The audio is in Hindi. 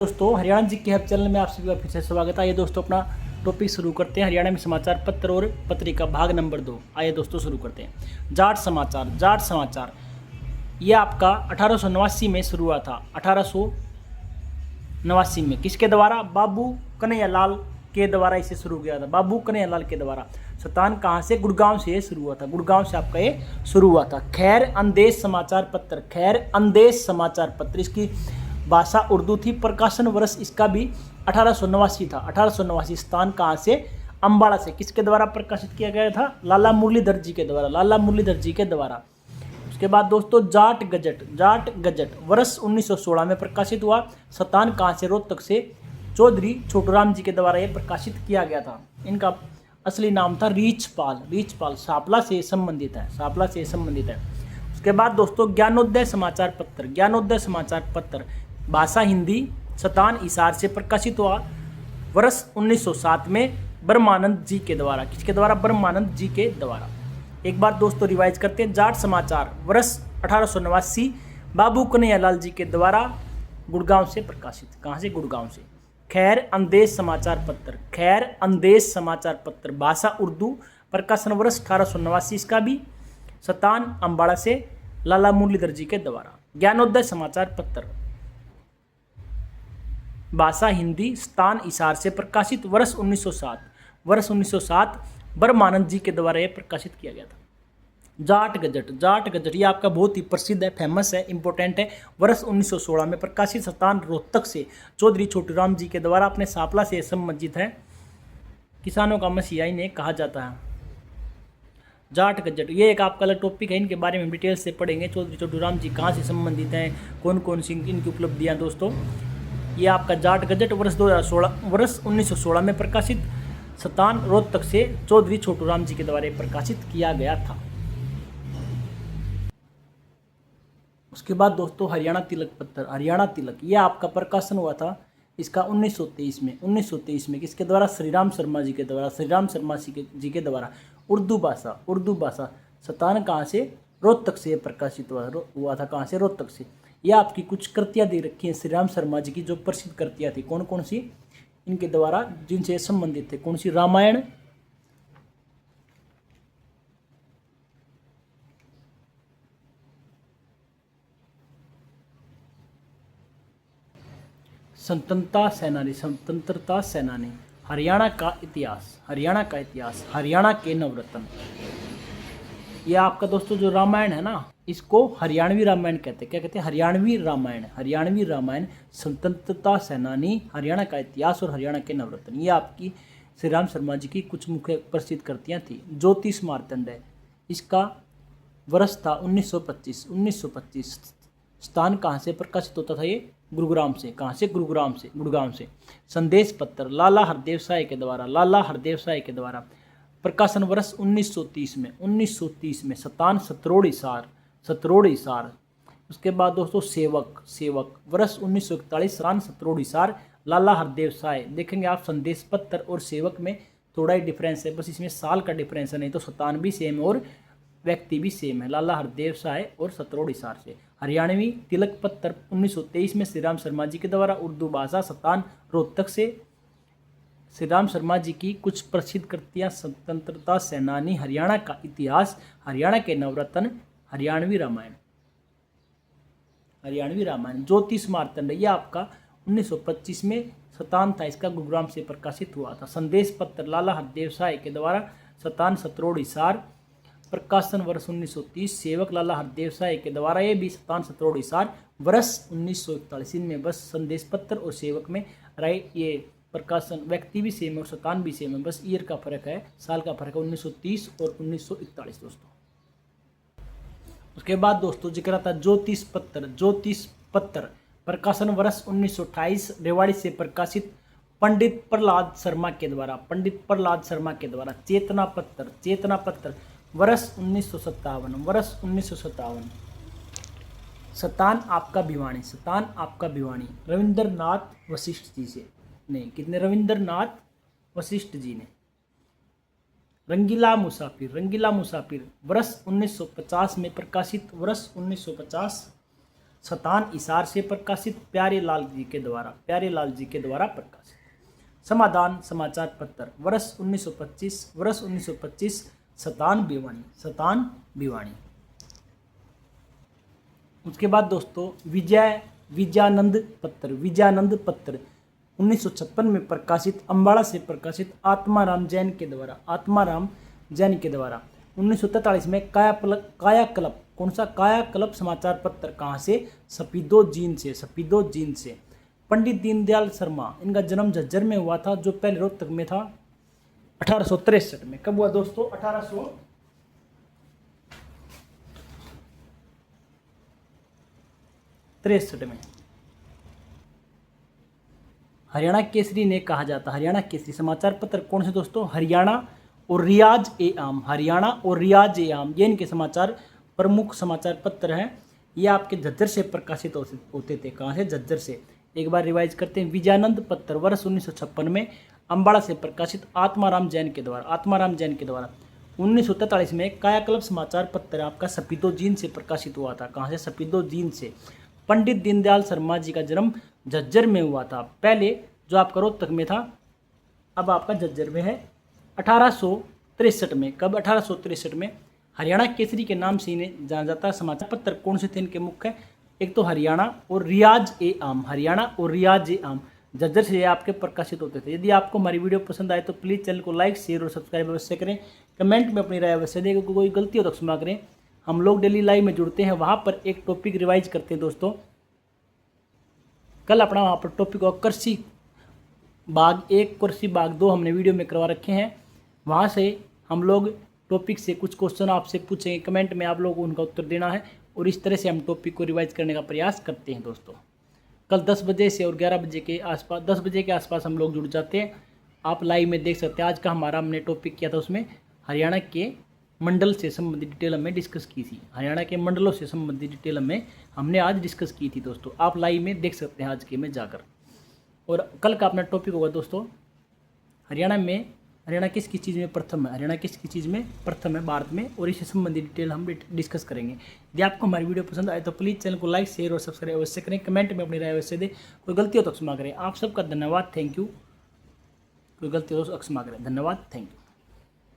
दोस्तों हरियाणा जी के हब चैनल में आप सभी का फिर से स्वागत है। आइए दोस्तों अपना टॉपिक शुरू करते हैं। हरियाणा में समाचार पत्र और पत्रिका भाग नंबर 2। आइए दोस्तों शुरू करते हैं। जाट समाचार। जाट समाचार ये आपका 1889 में शुरू हुआ था। 1889 में किसके द्वारा? बाबू कन्हैयालाल के द्वारा इसे शुरू किया था। बाबू कन्हैयालाल के द्वारा। सतान कहाँ से? गुड़गांव से ये शुरू हुआ था। गुड़गांव से आपका ये शुरू हुआ था। खैर अंदेश समाचार पत्र। खैर अंदेश समाचार पत्र, इसकी भाषा उर्दू थी। प्रकाशन वर्ष इसका भी 1889 था। 1889। स्थान कहाँ से? अम्बाड़ा से। किसके द्वारा प्रकाशित किया गया था? लाला मुरलीधर जी के द्वारा। लाला मुरलीधर जी के द्वारा। उसके बाद दोस्तों जाट गजट। जाट गजट वर्ष 1916 में प्रकाशित हुआ। स्थान कहाँ से? रोहतक से। चौधरी छोटूराम जी के द्वारा यह प्रकाशित किया गया था। इनका असली नाम था रीछपाल। रीछपाल सापला से संबंधित है। सापला से संबंधित है। उसके बाद दोस्तों ज्ञानोदय समाचार पत्र। ज्ञानोदय समाचार पत्र भाषा हिंदी। सतान हिसार से प्रकाशित हुआ। वर्ष 1907 में ब्रह्मानंद जी के द्वारा। किसके द्वारा? ब्रह्मानंद जी के द्वारा। एक बार दोस्तों रिवाइज करते हैं। जाट समाचार वर्ष 1889 बाबू कन्हैयालाल जी के द्वारा गुड़गांव से प्रकाशित। कहाँ से? गुड़गांव से। खैर अंदेश समाचार पत्र। खैर अंदेश समाचार पत्र भाषा उर्दू। प्रकाशन वर्ष 1889 इसका भी। सतान अम्बाड़ा से। लाला मुरलीधर जी के द्वारा। ज्ञानोदय समाचार पत्र भाषा हिंदी। स्थान हिसार से प्रकाशित। वर्ष 1907। वर्ष 1907 ब्रह्मानंद जी के द्वारा यह प्रकाशित किया गया था। जाट गजट। जाट गजट ये आपका बहुत ही प्रसिद्ध है, फेमस है, इंपॉर्टेंट है। वर्ष 1916 में प्रकाशित। स्थान रोहतक से। चौधरी छोटूराम जी के द्वारा। अपने सापला से संबंधित है। किसानों का मसीहा इन्हें कहा जाता है। जाट गजट ये एक आपका अलग टॉपिक है, इनके बारे में डिटेल से पढ़ेंगे। चौधरी छोटूराम जी कहाँ से संबंधित हैं, कौन कौन सी इनकी उपलब्धियाँ दोस्तों। ये आपका जाट गजट वर्ष 1916 में प्रकाशित। स्थान रोहतक से। चौधरी छोटूराम जी के द्वारा प्रकाशित किया गया था। उसके बाद दोस्तों हरियाणा तिलक पत्र। हरियाणा तिलक ये आपका प्रकाशन हुआ था इसका 1923 में। 1923 में किसके द्वारा? श्रीराम शर्मा जी के द्वारा। श्रीराम शर्मा जी के द्वारा। उर्दू भाषा। उर्दू भाषा। स्थान कहाँ से? रोहतक से प्रकाशित हुआ था। कहाँ से? रोहतक से। यह आपकी कुछ कृतियाँ दे रखी हैं श्री राम शर्मा जी की, जो प्रसिद्ध कृतियाँ थी। कौन कौन सी इनके द्वारा जिनसे संबंधित थे? कौन सी? रामायण, स्वतंत्रता सेनानी। स्वतंत्रता सेनानी। हरियाणा का इतिहास। हरियाणा का इतिहास। हरियाणा के नवरत्न। यह आपका दोस्तों जो रामायण है ना, इसको हरियाणवी रामायण कहते हैं। क्या कहते हैं? हरियाणवी रामायण। हरियाणवी रामायण, स्वतंत्रता सेनानी, हरियाणा का इतिहास और हरियाणा के नवरत्न। ये आपकी श्री राम शर्मा जी की कुछ मुख्य प्रसिद्ध कृतियाँ थी। ज्योतिष मार्तंड है, इसका वर्ष था 1925। 1925। स्थान कहाँ से प्रकाशित होता था ये? गुरुग्राम से। कहाँ से? गुरुग्राम से। गुड़गांव से। संदेश पत्र लाला हरदेव साय के द्वारा। लाला हरदेव साय के द्वारा। प्रकाशन वर्ष 1930 में। 1930 में। स्थान सतरोड़ हिसार। सतरोड़ हिसार। उसके बाद दोस्तों सेवक। सेवक वर्ष 1941। स्थान सतरोड़ हिसार। लाला हरदेव साय। देखेंगे आप संदेश पत्र और सेवक में थोड़ा ही डिफरेंस है, बस इसमें साल का डिफरेंस है, नहीं तो स्थान भी सेम और व्यक्ति भी सेम है। लाला हरदेव साय और सतरोड़ हिसार से। हरियाणवी तिलक पत्र 1923 में श्री राम शर्मा जी के द्वारा। उर्दू भाषा। स्थान रोहतक से। श्री राम शर्मा जी की कुछ प्रसिद्ध कृतियाँ। स्वतंत्रता सेनानी, हरियाणा का इतिहास, हरियाणा के नवरत्न, हरियाणवी रामायण। हरियाणवी रामायण। ज्योतिष मार्तंड ये आपका 1925 में। स्थान था इसका गुरुग्राम से प्रकाशित हुआ था। संदेश पत्र लाला हरदेव साय के द्वारा। स्थान सतरोड़ हिसार। प्रकाशन वर्ष 1930। सेवक लाला हरदेव साय के द्वारा। ये भी स्थान सतरोड़ हिसार। वर्ष 1941 में। बस संदेश पत्र और सेवक में राइट ये प्रकाशन व्यक्ति भी सेम है और स्थान भी सेम है, बस ईयर का फर्क है, साल का फर्क है। 1930 और 1941 दोस्तों। उसके बाद दोस्तों जिक्र आता ज्योतिष पत्र। ज्योतिष पत्र प्रकाशन वर्ष 1928 रेवाड़ी से प्रकाशित। पंडित प्रहलाद शर्मा के द्वारा। पंडित प्रहलाद शर्मा के द्वारा। चेतना पत्र। चेतना पत्र वर्ष 1957। वर्ष 1957। स्थान आपका भिवानी। स्थान आपका भिवानी। रविंद्रनाथ वशिष्ठ जी से। नहीं, कितने? रविंद्रनाथ वशिष्ठ जी ने। रंगीला मुसाफिर। रंगीला मुसाफिर वर्ष 1950 में प्रकाशित। वर्ष 1950। शतान इशार से प्रकाशित, प्यारे लाल जी के द्वारा, प्यारे लाल जी के द्वारा प्रकाशित। समाधान समाचार पत्र, वर्ष 1925, वर्ष 1925, शतान भिवानी, शतान भिवानी। उसके बाद दोस्तों विजयानंद पत्र, विजयानंद पत्र 1956 में प्रकाशित, अम्बाड़ा से प्रकाशित, आत्माराम जैन के द्वारा, आत्माराम जैन के द्वारा। 1943 में कायाकल्प, कौन सा कायाकल्प समाचार पत्र, कहाँ से, सफीदोजीन से, सफीदोजीन से। पंडित दीनदयाल शर्मा, इनका जन्म झज्जर में हुआ था, जो पहले रोहतक में था 1863 में। कब हुआ दोस्तों? 1863 में। हरियाणा केसरी ने कहा जाता, हरियाणा केसरी समाचार पत्र कौन से दोस्तों? हरियाणा और रियाज ए आम, हरियाणा और रियाज ए आम, ये इनके समाचार प्रमुख समाचार पत्र हैं। ये आपके झज्जर से प्रकाशित होते थे। कहाँ से? झज्जर से। एक बार रिवाइज करते हैं। विजयानंद पत्र वर्ष 1956 में अम्बाड़ा से प्रकाशित, आत्माराम जैन के द्वारा, आत्माराम जैन के द्वारा। 1943 में कायाकल्प समाचार पत्र आपका सफीदोजीन से प्रकाशित हुआ था। कहाँ से? सफीदोजीन से। पंडित दीनदयाल शर्मा जी का जन्म झज्जर में हुआ था, पहले जो आपका रोहतक में था, अब आपका झज्जर में है 1863 में। कब? 1863 में। हरियाणा केसरी के नाम से इन्हें जाना जाता है। समाचार पत्र कौन से थे इनके मुख्य? एक तो हरियाणा और रियाज ए आम, हरियाणा और रियाज ए आम, झज्जर से आपके प्रकाशित होते थे। यदि आपको हमारी वीडियो पसंद आए तो प्लीज़ चैनल को लाइक, शेयर और सब्सक्राइब अवश्य करें। कमेंट में अपनी राय अवश्य दें, क्योंकि कोई गलती हो तो क्षमा करें। हम लोग डेली लाइव में जुड़ते हैं, वहाँ पर एक टॉपिक रिवाइज करते हैं दोस्तों। कल अपना वहाँ पर टॉपिक और कृषि भाग 1, कृषि भाग 2 हमने वीडियो में करवा रखे हैं। वहाँ से हम लोग टॉपिक से कुछ क्वेश्चन आपसे पूछेंगे, कमेंट में आप लोगों को उनका उत्तर देना है, और इस तरह से हम टॉपिक को रिवाइज करने का प्रयास करते हैं दोस्तों। कल 10 बजे से और 11 बजे के आसपास, 10 बजे के आसपास हम लोग जुड़ जाते हैं। आप लाइव में देख सकते हैं। आज का हमारा हमने टॉपिक किया था, उसमें हरियाणा के मंडल से संबंधित डिटेल हमने डिस्कस की थी। हरियाणा के मंडलों से संबंधित डिटेल हमने आज डिस्कस की थी दोस्तों। आप लाइव में देख सकते हैं आज के में जाकर। और कल का अपना टॉपिक होगा दोस्तों, हरियाणा किस किस चीज़ में प्रथम है, हरियाणा किस किस चीज़ में प्रथम है भारत में, और इससे संबंधित डिटेल हम डिस्कस करेंगे। यदि आपको हमारी वीडियो पसंद आए तो प्लीज़ चैनल को लाइक, शेयर और सब्सक्राइब अवश्य करें। कमेंट में अपनी राय अवश्य दें। कोई गलती हो तो क्षमा करें। आप सबका धन्यवाद, थैंक यू। कोई गलती हो तो क्षमा करें। धन्यवाद, थैंक यू।